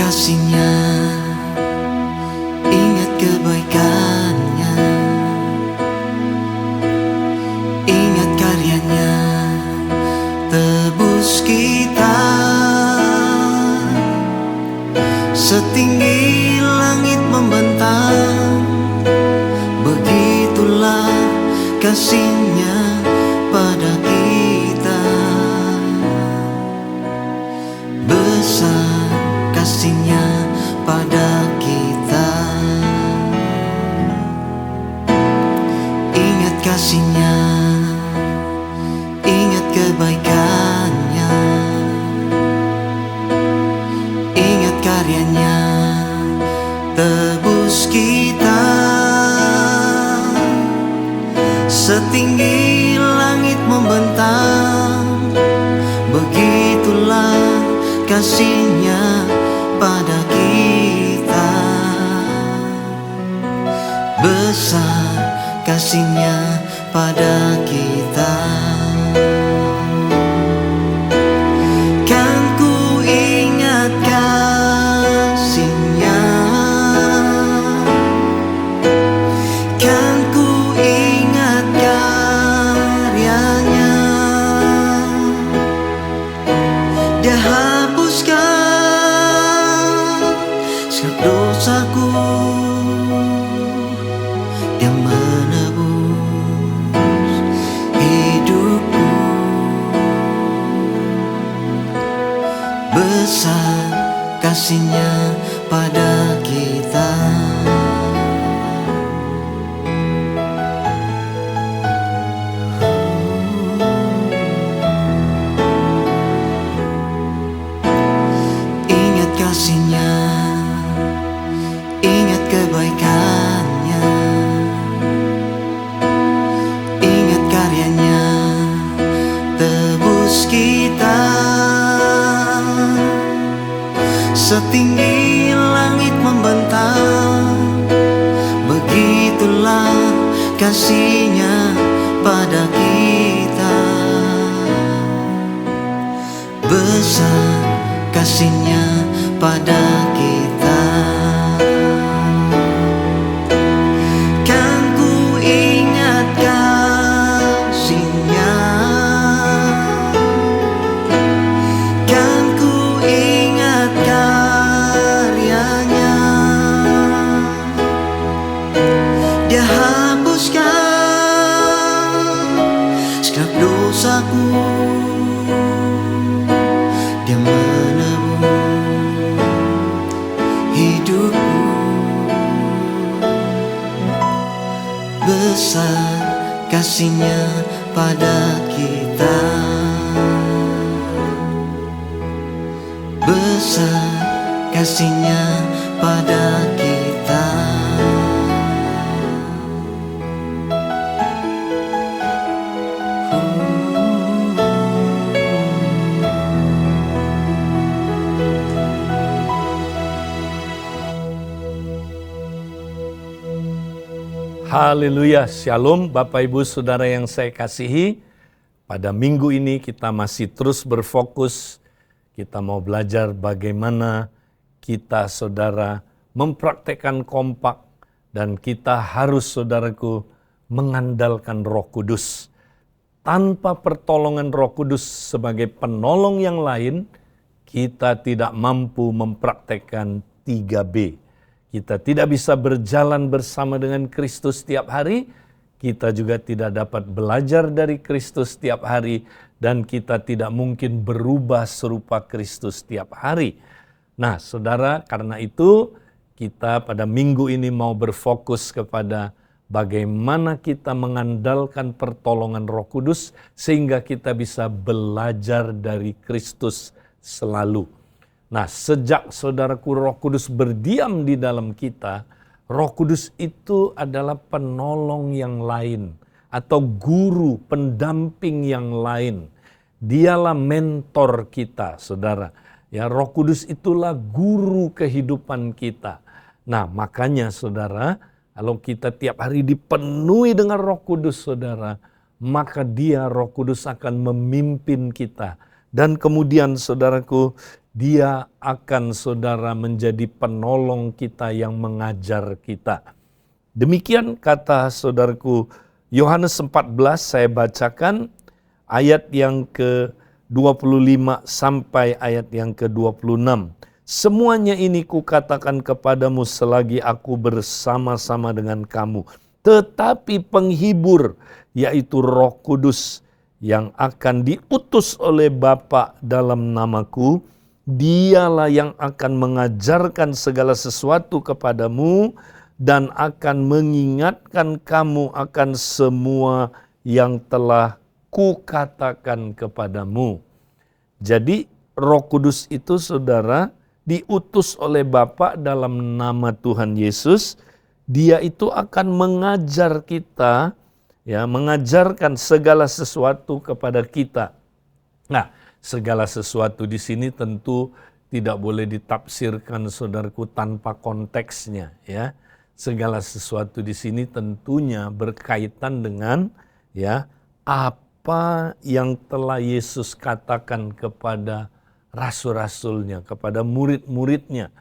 kasih-Nya, ingat kebaikan-Nya, ingat karya-Nya, tebus kita. Setinggi langit membentang, begitulah kasih-Nya pada kita. Besar kasih-Nya pada kita. Ingat kasih-Nya, ingat kebaikan-Nya, ingat karya-Nya, tebus kita. Setinggi langit membentang, begitulah kasih-Nya pada kita. Besar kasih-Nya pada kita. Kan ku ingat kasih-Nya, kan ku ingat karya-Nya. Dia hapuskan segala dosaku, Dia menebus hidupku. Besar kasih-Nya pada kita. Ingat kasih-Nya, ingat kebaikan-Nya, ingat karya-Nya, tebus kita. Setinggi langit membentang, begitulah kasih-Nya pada kita. Besar kasih-Nya pada kita. Kan ku ingat kasih-Nya, kan ku ingat karya-Nya. Dia hapuskan segala dosaku, Dia menebus hidupku. Besar kasih-Nya pada kita. Besar kasih-Nya pada kita. Haleluya, Shalom Bapak Ibu Saudara yang saya kasihi. Pada minggu ini kita masih terus berfokus. Kita mau belajar bagaimana kita saudara mempraktekkan kompak. Dan kita harus saudaraku mengandalkan Roh Kudus. Tanpa pertolongan Roh Kudus sebagai penolong yang lain, kita tidak mampu mempraktekkan 3B. Kita tidak bisa berjalan bersama dengan Kristus setiap hari, kita juga tidak dapat belajar dari Kristus setiap hari, dan kita tidak mungkin berubah serupa Kristus setiap hari. Nah, saudara, karena itu kita pada minggu ini mau berfokus kepada bagaimana kita mengandalkan pertolongan Roh Kudus sehingga kita bisa belajar dari Kristus selalu. Nah, sejak saudaraku Roh Kudus berdiam di dalam kita, Roh Kudus itu adalah penolong yang lain atau guru pendamping yang lain. Dialah mentor kita, saudara. Ya, Roh Kudus itulah guru kehidupan kita. Nah, makanya saudara, kalau kita tiap hari dipenuhi dengan Roh Kudus, saudara, maka Dia, Roh Kudus, akan memimpin kita. Dan kemudian saudaraku, Dia akan saudara menjadi penolong kita yang mengajar kita. Demikian kata saudaraku Yohanes 14, saya bacakan ayat yang ke-25 sampai ayat yang ke-26. Semuanya ini kukatakan kepadamu selagi aku bersama-sama dengan kamu. Tetapi penghibur, yaitu Roh Kudus yang akan diutus oleh Bapa dalam namaku, dialah yang akan mengajarkan segala sesuatu kepadamu dan akan mengingatkan kamu akan semua yang telah kukatakan kepadamu. Jadi Roh Kudus itu saudara diutus oleh Bapa dalam nama Tuhan Yesus. Dia itu akan mengajar kita, ya, mengajarkan segala sesuatu kepada kita. Nah, segala sesuatu di sini tentu tidak boleh ditafsirkan saudaraku tanpa konteksnya, ya. Segala sesuatu di sini tentunya berkaitan dengan, ya, apa yang telah Yesus katakan kepada rasul-rasulnya, kepada murid-muridnya.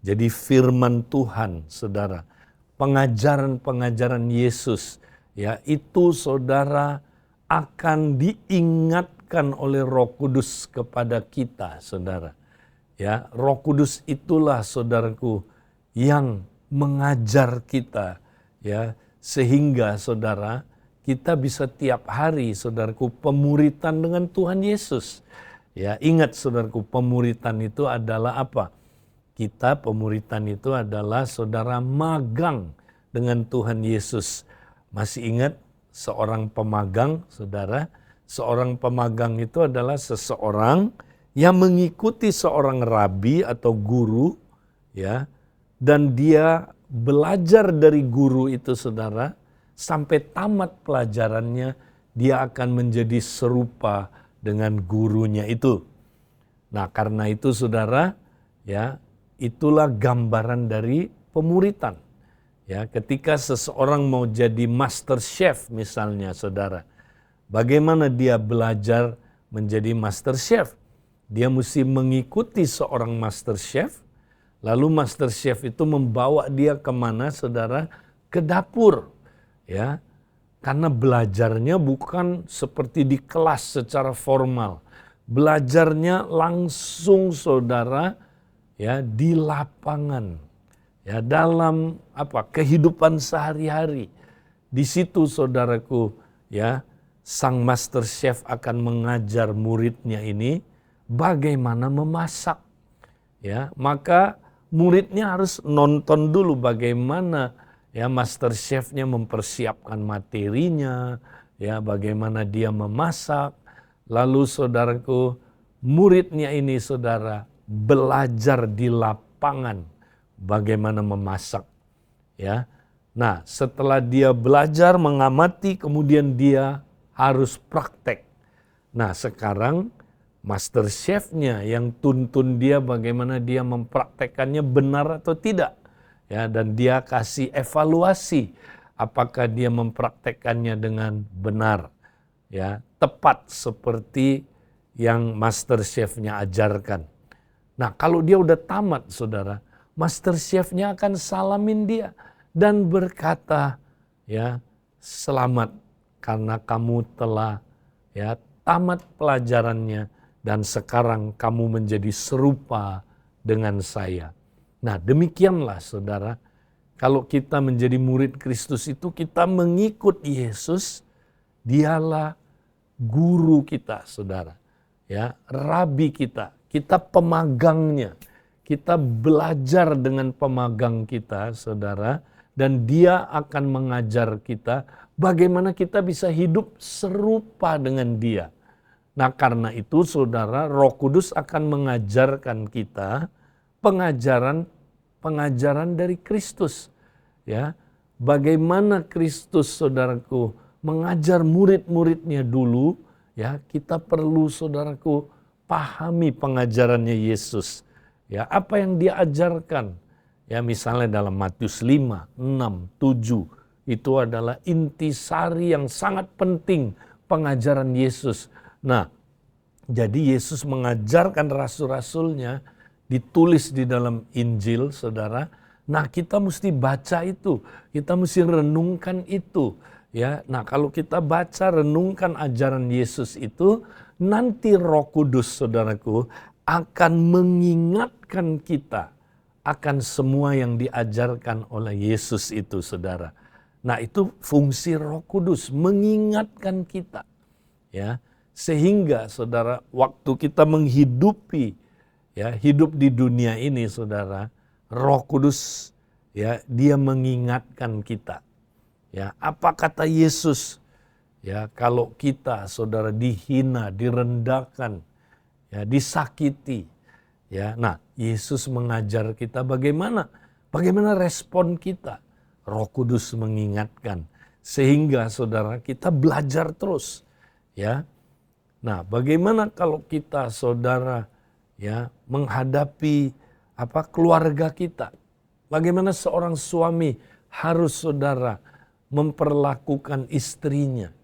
Jadi firman Tuhan, saudara, pengajaran-pengajaran Yesus, ya, itu saudara akan diingatkan oleh Roh Kudus kepada kita, saudara. Ya, Roh Kudus itulah saudaraku yang mengajar kita, ya, sehingga saudara kita bisa tiap hari saudaraku pemuritan dengan Tuhan Yesus. Ya, ingat saudaraku, pemuritan itu adalah apa? Kita pemuritan itu adalah saudara magang dengan Tuhan Yesus. Masih ingat seorang pemagang, saudara? Seorang pemagang itu adalah seseorang yang mengikuti seorang rabi atau guru, ya, dan dia belajar dari guru itu, saudara, sampai tamat pelajarannya, dia akan menjadi serupa dengan gurunya itu. Nah, karena itu saudara, ya, itulah gambaran dari pemuritan. Ya, ketika seseorang mau jadi master chef misalnya, saudara, bagaimana dia belajar menjadi master chef? Dia mesti mengikuti seorang master chef, lalu master chef itu membawa dia kemana, saudara? Ke dapur, ya. Karena belajarnya bukan seperti di kelas secara formal. Belajarnya langsung, saudara, ya, di lapangan, ya, dalam kehidupan sehari-hari. Di situ saudaraku, ya, sang master chef akan mengajar muridnya ini bagaimana memasak, ya. Maka muridnya harus nonton dulu bagaimana, ya, master chefnya mempersiapkan materinya, ya, bagaimana dia memasak. Lalu saudaraku, muridnya ini, saudara, belajar di lapangan bagaimana memasak, ya. Nah, setelah dia belajar mengamati, kemudian dia harus praktek. Nah, sekarang master chefnya yang tuntun dia bagaimana dia mempraktekannya benar atau tidak, ya, dan dia kasih evaluasi apakah dia mempraktekannya dengan benar, ya, tepat seperti yang master chefnya ajarkan. Nah, kalau dia udah tamat, saudara, master chefnya akan salamin dia dan berkata, ya, selamat karena kamu telah, ya, tamat pelajarannya dan sekarang kamu menjadi serupa dengan saya. Nah, demikianlah saudara, kalau kita menjadi murid Kristus itu kita mengikut Yesus, dialah guru kita, saudara, ya, rabi kita. Kita pemagangnya, kita belajar dengan pemagang kita, saudara, dan dia akan mengajar kita bagaimana kita bisa hidup serupa dengan dia. Nah, karena itu saudara, Roh Kudus akan mengajarkan kita pengajaran dari Kristus, ya. Bagaimana Kristus, saudaraku, mengajar murid-muridnya dulu, ya, kita perlu, saudaraku, pahami pengajarannya Yesus. Ya, apa yang dia ajarkan? Ya, misalnya dalam Matius 5, 6, 7 itu adalah intisari yang sangat penting pengajaran Yesus. Nah, Jadi Yesus mengajarkan rasul-rasulnya, ditulis di dalam Injil, saudara. Nah, kita mesti baca itu, kita mesti renungkan itu. Ya, nah kalau kita baca, renungkan ajaran Yesus itu, nanti Roh Kudus, saudaraku, akan mengingatkan kita akan semua yang diajarkan oleh Yesus itu, saudara. Nah, itu fungsi Roh Kudus, mengingatkan kita. Ya, sehingga saudara, waktu kita menghidupi, ya, hidup di dunia ini, saudara, Roh Kudus, ya, dia mengingatkan kita. Ya, apa kata Yesus? Ya, kalau kita, saudara, dihina, direndahkan, ya, disakiti, ya. Nah, Yesus mengajar kita bagaimana respon kita. Roh Kudus mengingatkan sehingga, saudara, kita belajar terus, ya. Nah, bagaimana kalau kita, saudara, ya, menghadapi keluarga kita? Bagaimana seorang suami harus, saudara, memperlakukan istrinya?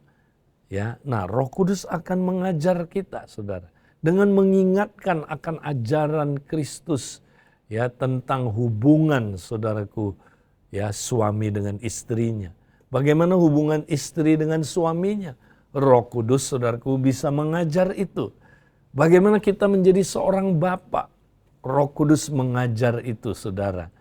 Ya, nah, Roh Kudus akan mengajar kita, saudara, dengan mengingatkan akan ajaran Kristus, ya, tentang hubungan, saudaraku, ya, suami dengan istrinya. Bagaimana hubungan istri dengan suaminya? Roh Kudus, saudaraku, bisa mengajar itu. Bagaimana kita menjadi seorang bapak? Roh Kudus mengajar itu, saudara.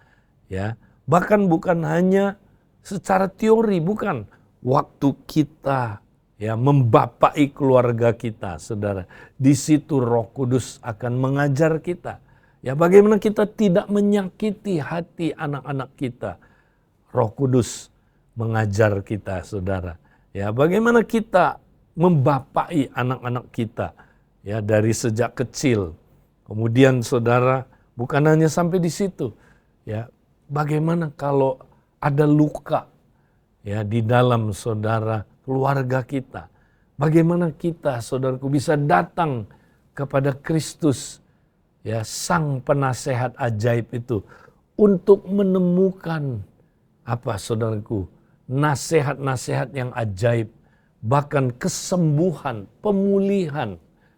Ya, bahkan bukan hanya secara teori, bukan. Waktu kita, ya, membapai keluarga kita, saudara. Di situ Roh Kudus akan mengajar kita. Ya, bagaimana kita tidak menyakiti hati anak-anak kita. Roh Kudus mengajar kita, saudara. Ya, bagaimana kita membapai anak-anak kita, ya, dari sejak kecil. Kemudian, saudara, bukan hanya sampai di situ, ya. Bagaimana kalau ada luka, ya, di dalam, saudara, keluarga kita? Bagaimana kita, saudaraku, bisa datang kepada Kristus, ya, Sang Penasehat ajaib itu, untuk menemukan saudaraku, nasihat-nasihat yang ajaib, bahkan kesembuhan, pemulihan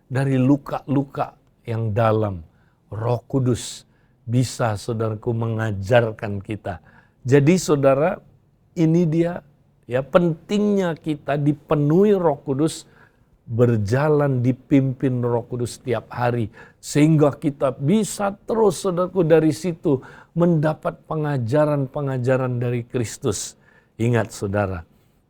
dari luka-luka yang dalam. Roh Kudus bisa, saudaraku, mengajarkan kita. Jadi, saudara, ini dia, ya, pentingnya kita dipenuhi Roh Kudus, berjalan dipimpin Roh Kudus setiap hari, sehingga kita bisa terus, saudaraku, dari situ mendapat pengajaran-pengajaran dari Kristus. Ingat, saudara,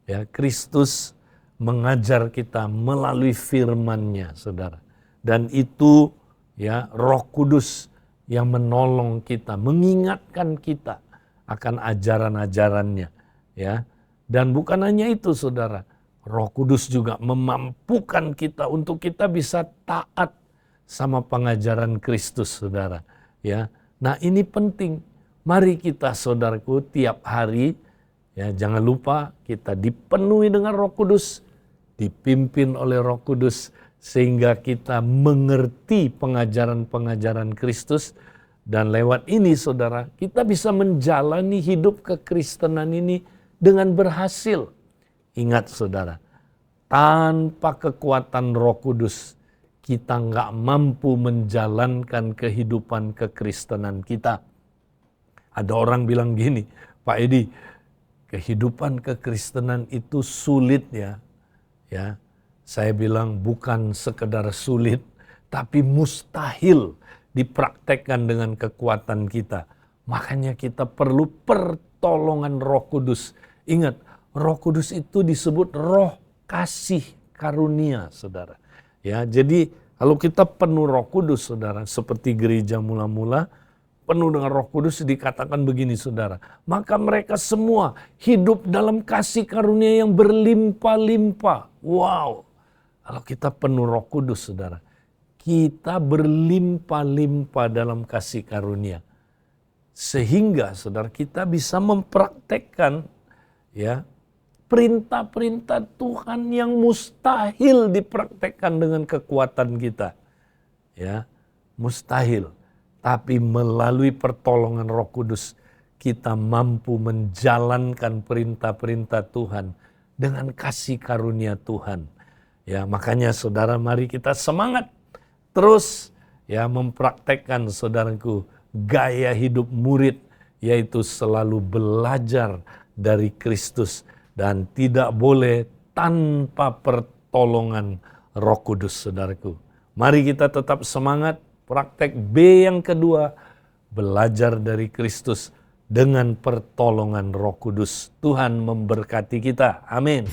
ya, Kristus mengajar kita melalui firman-Nya, saudara. Dan itu, ya, Roh Kudus yang menolong kita, mengingatkan kita akan ajaran-ajarannya, ya. Dan bukan hanya itu, saudara, Roh Kudus juga memampukan kita untuk kita bisa taat sama pengajaran Kristus, saudara. Ya, nah, ini penting. Mari kita, saudaraku, tiap hari, ya, jangan lupa kita dipenuhi dengan Roh Kudus, dipimpin oleh Roh Kudus, sehingga kita mengerti pengajaran-pengajaran Kristus. Dan lewat ini, saudara, kita bisa menjalani hidup kekristenan ini dengan berhasil. Ingat, saudara, tanpa kekuatan Roh Kudus, kita nggak mampu menjalankan kehidupan kekristenan kita. Ada orang bilang gini, Pak Edi, kehidupan kekristenan itu sulit, ya. Ya, saya bilang bukan sekedar sulit, tapi mustahil dipraktekkan dengan kekuatan kita. Makanya kita perlu pertolongan Roh Kudus. Ingat, Roh Kudus itu disebut roh kasih karunia, saudara. Ya, jadi kalau kita penuh Roh Kudus, saudara, seperti gereja mula-mula, penuh dengan Roh Kudus, dikatakan begini, saudara. Maka mereka semua hidup dalam kasih karunia yang berlimpah-limpah. Wow, kalau kita penuh Roh Kudus, saudara, kita berlimpah-limpah dalam kasih karunia. Sehingga, saudara, kita bisa mempraktekkan, ya, perintah-perintah Tuhan yang mustahil dipraktekkan dengan kekuatan kita. Ya, mustahil. Tapi melalui pertolongan Roh Kudus, kita mampu menjalankan perintah-perintah Tuhan dengan kasih karunia Tuhan. Ya, makanya, saudara, mari kita semangat terus ya mempraktekkan saudaraku gaya hidup murid, yaitu selalu belajar dari Kristus dan tidak boleh tanpa pertolongan Roh Kudus, saudaraku. Mari kita tetap semangat. Praktek B yang kedua, belajar dari Kristus dengan pertolongan Roh Kudus. Tuhan memberkati kita. Amin.